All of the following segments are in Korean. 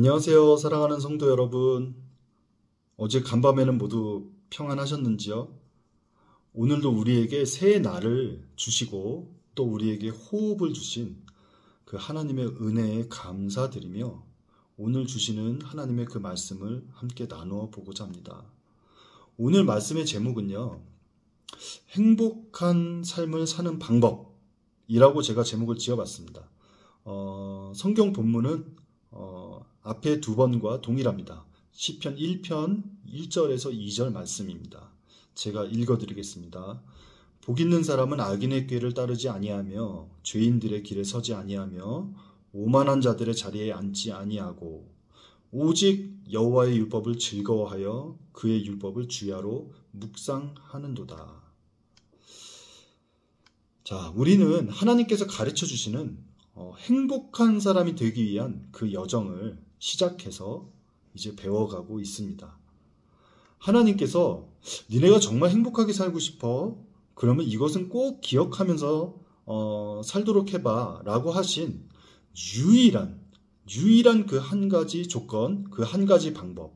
안녕하세요, 사랑하는 성도 여러분. 어제 간밤에는 모두 평안하셨는지요? 오늘도 우리에게 새 날을 주시고 또 우리에게 호흡을 주신 그 하나님의 은혜에 감사드리며 오늘 주시는 하나님의 그 말씀을 함께 나누어 보고자 합니다. 오늘 말씀의 제목은요, 행복한 삶을 사는 방법이라고 제가 제목을 지어봤습니다. 성경 본문은 앞에 두 번과 동일합니다. 시편 1편 1절에서 2절 말씀입니다. 제가 읽어드리겠습니다. 복 있는 사람은 악인의 꾀를 따르지 아니하며 죄인들의 길에 서지 아니하며 오만한 자들의 자리에 앉지 아니하고 오직 여호와의 율법을 즐거워하여 그의 율법을 주야로 묵상하는도다. 자, 우리는 하나님께서 가르쳐 주시는 행복한 사람이 되기 위한 그 여정을 시작해서 이제 배워가고 있습니다. 하나님께서 니네가 정말 행복하게 살고 싶어? 그러면 이것은 꼭 기억하면서 살도록 해봐 라고 하신 유일한 그 한 가지 조건, 그 한 가지 방법,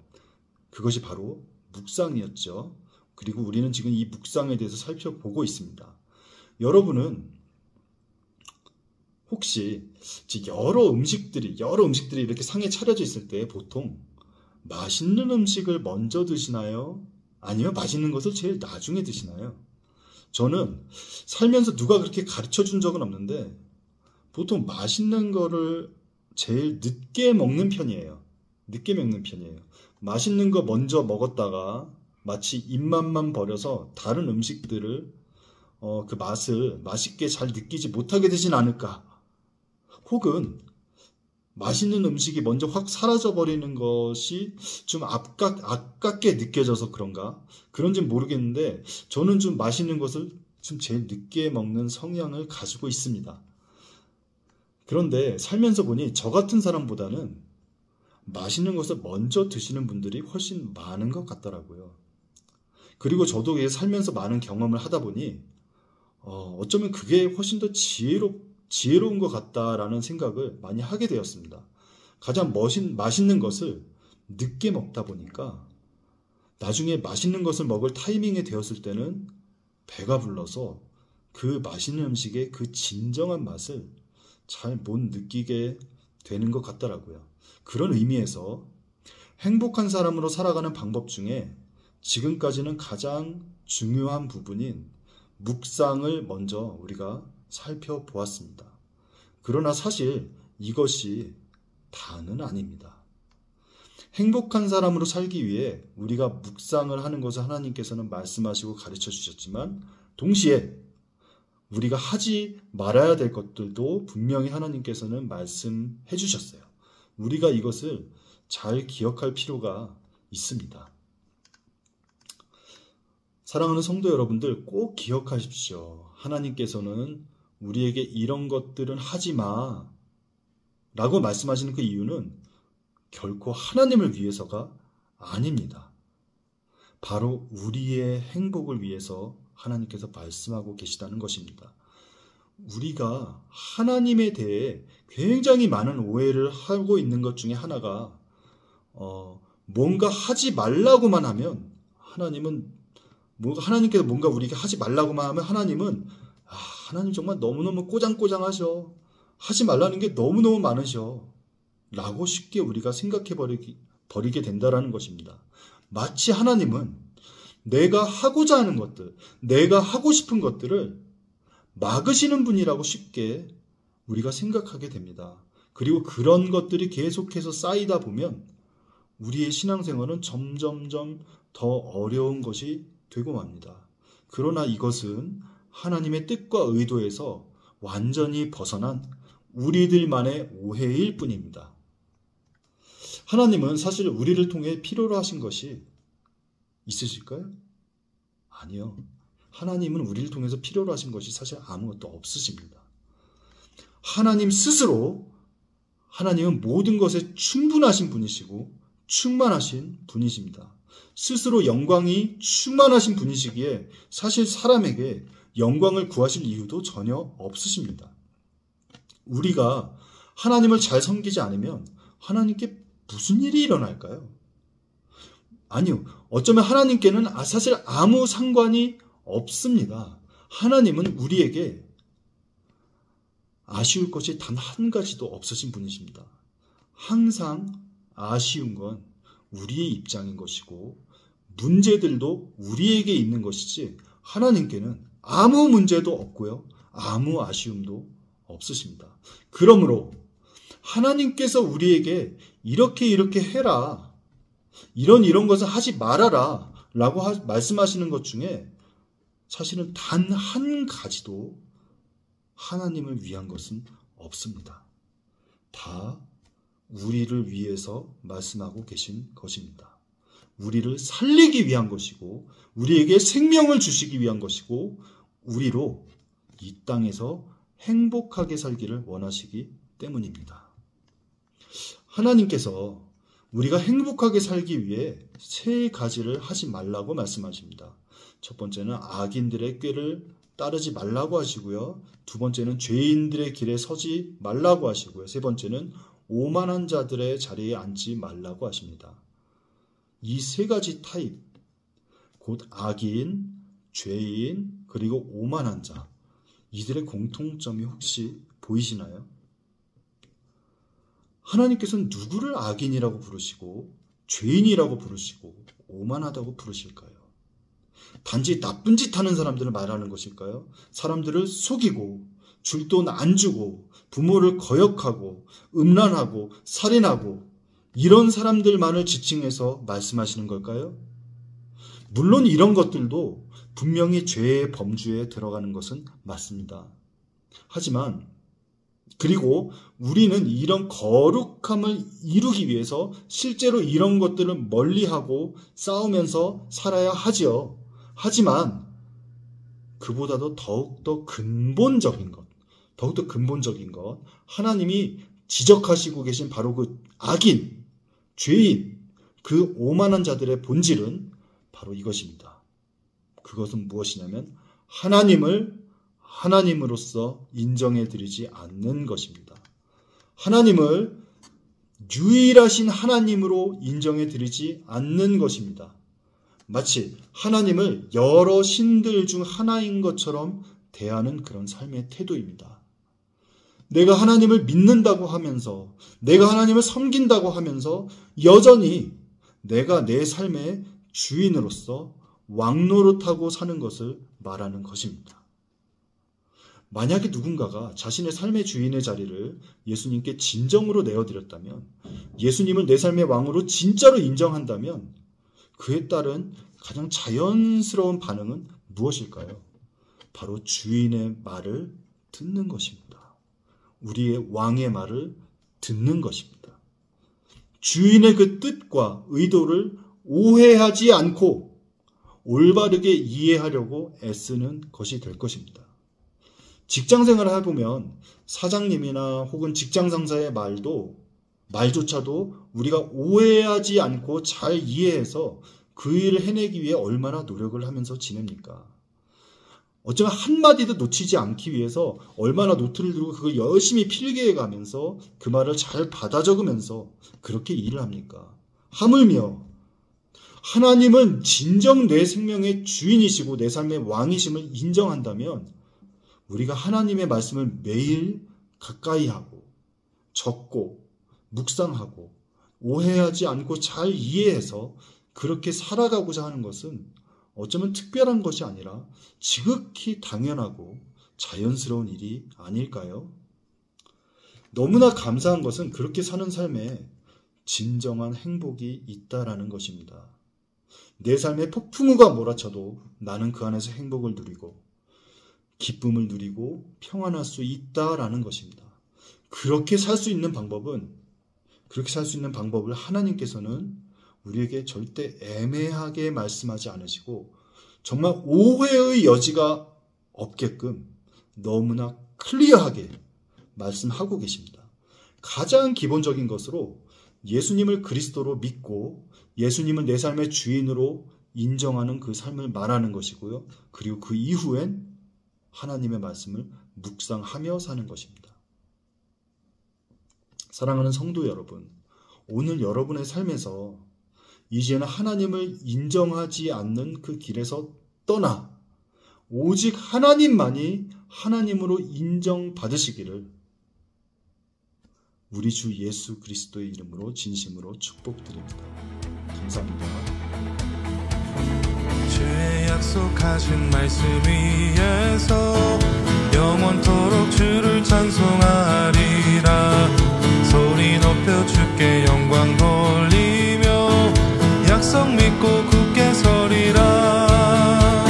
그것이 바로 묵상이었죠. 그리고 우리는 지금 이 묵상에 대해서 살펴보고 있습니다. 여러분은 혹시 여러 음식들이 이렇게 상에 차려져 있을 때 보통 맛있는 음식을 먼저 드시나요? 아니면 맛있는 것을 제일 나중에 드시나요? 저는 살면서 누가 그렇게 가르쳐 준 적은 없는데 보통 맛있는 거를 제일 늦게 먹는 편이에요. 맛있는 거 먼저 먹었다가 마치 입맛만 버려서 다른 음식들을 그 맛을 맛있게 잘 느끼지 못하게 되진 않을까? 혹은 맛있는 음식이 먼저 확 사라져버리는 것이 좀 아깝게 느껴져서 그런가? 그런지는 모르겠는데 저는 좀 맛있는 것을 좀 제일 늦게 먹는 성향을 가지고 있습니다. 그런데 살면서 보니 저 같은 사람보다는 맛있는 것을 먼저 드시는 분들이 훨씬 많은 것 같더라고요. 그리고 저도 살면서 많은 경험을 하다 보니 어쩌면 그게 훨씬 더 지혜로운 것 같다라는 생각을 많이 하게 되었습니다. 가장 맛있는 것을 늦게 먹다 보니까 나중에 맛있는 것을 먹을 타이밍이 되었을 때는 배가 불러서 그 맛있는 음식의 그 진정한 맛을 잘 못 느끼게 되는 것 같더라고요. 그런 의미에서 행복한 사람으로 살아가는 방법 중에 지금까지는 가장 중요한 부분인 묵상을 먼저 우리가 살펴보았습니다. 그러나 사실 이것이 다는 아닙니다. 행복한 사람으로 살기 위해 우리가 묵상을 하는 것을 하나님께서는 말씀하시고 가르쳐 주셨지만 동시에 우리가 하지 말아야 될 것들도 분명히 하나님께서는 말씀해 주셨어요. 우리가 이것을 잘 기억할 필요가 있습니다. 사랑하는 성도 여러분들 꼭 기억하십시오. 하나님께서는 우리에게 이런 것들은 하지 마 라고 말씀하시는 그 이유는 결코 하나님을 위해서가 아닙니다. 바로 우리의 행복을 위해서 하나님께서 말씀하고 계시다는 것입니다. 우리가 하나님에 대해 굉장히 많은 오해를 하고 있는 것 중에 하나가 뭔가 하지 말라고만 하면 하나님께서 뭔가 우리에게 하지 말라고만 하면 하나님 정말 너무너무 꼬장꼬장하셔. 하지 말라는 게 너무너무 많으셔. 라고 쉽게 우리가 생각해 버리게 된다는 것입니다. 마치 하나님은 내가 하고자 하는 것들, 내가 하고 싶은 것들을 막으시는 분이라고 쉽게 우리가 생각하게 됩니다. 그리고 그런 것들이 계속해서 쌓이다 보면 우리의 신앙생활은 점점점 더 어려운 것이 되고 맙니다. 그러나 이것은 하나님의 뜻과 의도에서 완전히 벗어난 우리들만의 오해일 뿐입니다. 하나님은 사실 우리를 통해 필요로 하신 것이 있으실까요? 아니요. 하나님은 우리를 통해서 필요로 하신 것이 사실 아무것도 없으십니다. 하나님 스스로 하나님은 모든 것에 충분하신 분이시고 충만하신 분이십니다. 스스로 영광이 충만하신 분이시기에 사실 사람에게 영광을 구하실 이유도 전혀 없으십니다. 우리가 하나님을 잘 섬기지 않으면 하나님께 무슨 일이 일어날까요? 아니요. 어쩌면 하나님께는 사실 아무 상관이 없습니다. 하나님은 우리에게 아쉬울 것이 단 한 가지도 없으신 분이십니다. 항상 아쉬운 건 우리의 입장인 것이고 문제들도 우리에게 있는 것이지 하나님께는 아무 문제도 없고요. 아무 아쉬움도 없으십니다. 그러므로 하나님께서 우리에게 이렇게 해라. 이런 것을 하지 말아라. 라고 말씀하시는 것 중에 사실은 단 한 가지도 하나님을 위한 것은 없습니다. 다 우리를 위해서 말씀하고 계신 것입니다. 우리를 살리기 위한 것이고 우리에게 생명을 주시기 위한 것이고 우리로 이 땅에서 행복하게 살기를 원하시기 때문입니다. 하나님께서 우리가 행복하게 살기 위해 세 가지를 하지 말라고 말씀하십니다. 첫 번째는 악인들의 꾀를 따르지 말라고 하시고요. 두 번째는 죄인들의 길에 서지 말라고 하시고요. 세 번째는 오만한 자들의 자리에 앉지 말라고 하십니다. 이 세 가지 타입, 곧 악인, 죄인, 그리고 오만한 자, 이들의 공통점이 혹시 보이시나요? 하나님께서는 누구를 악인이라고 부르시고 죄인이라고 부르시고 오만하다고 부르실까요? 단지 나쁜 짓 하는 사람들을 말하는 것일까요? 사람들을 속이고 줄 돈 안 주고 부모를 거역하고 음란하고 살인하고 이런 사람들만을 지칭해서 말씀하시는 걸까요? 물론 이런 것들도 분명히 죄의 범주에 들어가는 것은 맞습니다. 하지만 그리고 우리는 이런 거룩함을 이루기 위해서 실제로 이런 것들을 멀리하고 싸우면서 살아야 하지요. 하지만 그보다도 더욱더 근본적인 것, 하나님이 지적하시고 계신 바로 그 악인, 죄인, 그 오만한 자들의 본질은 바로 이것입니다. 그것은 무엇이냐면 하나님을 하나님으로서 인정해드리지 않는 것입니다. 하나님을 유일하신 하나님으로 인정해드리지 않는 것입니다. 마치 하나님을 여러 신들 중 하나인 것처럼 대하는 그런 삶의 태도입니다. 내가 하나님을 믿는다고 하면서, 내가 하나님을 섬긴다고 하면서 여전히 내가 내 삶의 주인으로서 왕노릇하고 사는 것을 말하는 것입니다. 만약에 누군가가 자신의 삶의 주인의 자리를 예수님께 진정으로 내어드렸다면, 예수님을 내 삶의 왕으로 진짜로 인정한다면 그에 따른 가장 자연스러운 반응은 무엇일까요? 바로 주인의 말을 듣는 것입니다. 우리의 왕의 말을 듣는 것입니다. 주인의 그 뜻과 의도를 오해하지 않고 올바르게 이해하려고 애쓰는 것이 될 것입니다. 직장 생활을 해보면 사장님이나 혹은 직장 상사의 말조차도 우리가 오해하지 않고 잘 이해해서 그 일을 해내기 위해 얼마나 노력을 하면서 지냅니까? 어쩌면 한마디도 놓치지 않기 위해서 얼마나 노트를 들고 그걸 열심히 필기해가면서 그 말을 잘 받아 적으면서 그렇게 일을 합니까? 하물며 하나님은 진정 내 생명의 주인이시고 내 삶의 왕이심을 인정한다면 우리가 하나님의 말씀을 매일 가까이 하고 적고 묵상하고 오해하지 않고 잘 이해해서 그렇게 살아가고자 하는 것은 어쩌면 특별한 것이 아니라 지극히 당연하고 자연스러운 일이 아닐까요? 너무나 감사한 것은 그렇게 사는 삶에 진정한 행복이 있다라는 것입니다. 내 삶에 폭풍우가 몰아쳐도 나는 그 안에서 행복을 누리고 기쁨을 누리고 평안할 수 있다라는 것입니다. 그렇게 살 수 있는 방법을 하나님께서는 우리에게 절대 애매하게 말씀하지 않으시고 정말 오해의 여지가 없게끔 너무나 클리어하게 말씀하고 계십니다. 가장 기본적인 것으로 예수님을 그리스도로 믿고 예수님을 내 삶의 주인으로 인정하는 그 삶을 말하는 것이고요. 그리고 그 이후엔 하나님의 말씀을 묵상하며 사는 것입니다. 사랑하는 성도 여러분, 오늘 여러분의 삶에서 이제는 하나님을 인정하지 않는 그 길에서 떠나 오직 하나님만이 하나님으로 인정받으시기를 우리 주 예수 그리스도의 이름으로 진심으로 축복드립니다. 감사합니다. 주의 약속하신 말씀 위에서 영원토록 주를 찬송하리라. 소리 높여 주께 영광 돌리며 약속 믿고 굳게 서리라.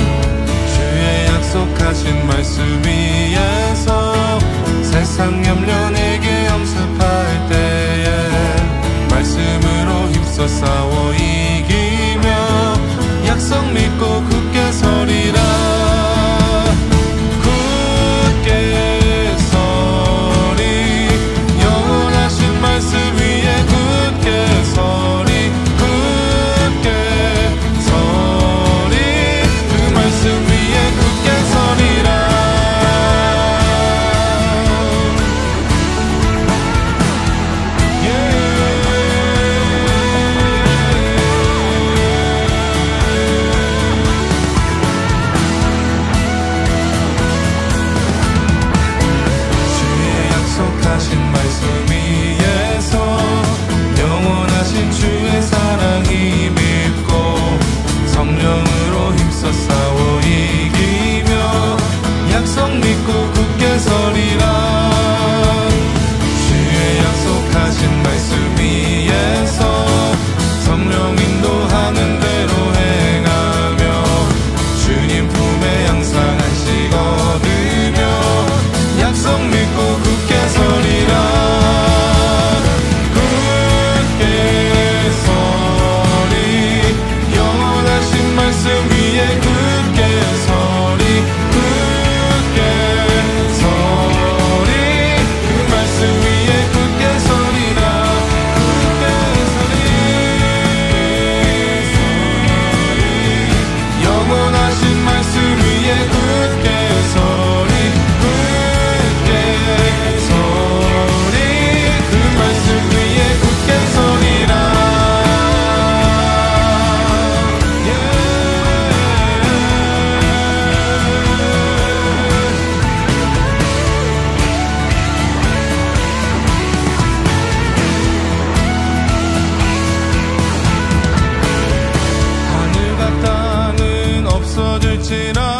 주의 약속하신 말씀 위에서 세상 염려 내게 엄습할 때에 말씀으로 힘써 싸워 이기며 약속 믿고 굳게 서리라. 굳게 서리 영원하신 말씀 위에 굳게 서리. 굳게 서리 그 말씀 위에 굳게 서리라. 성령으로 힘써 싸워 이기며 약속 믿고 굳게 서리라. 주의 약속하신 말씀 위에서 성령 인도하는 대로 행하며 주님 품에 항상 안식 얻으며 약속 믿고 굳게 서리라. 말씀 위에 굳게 서리. 굳게 서리 그 말씀 위에 굳게 서리라. 굳게 서리. 영원하신 말씀 위에 굳게 서리. 굳게 서리 그 말씀 위에 굳게 서리라. 없어질지라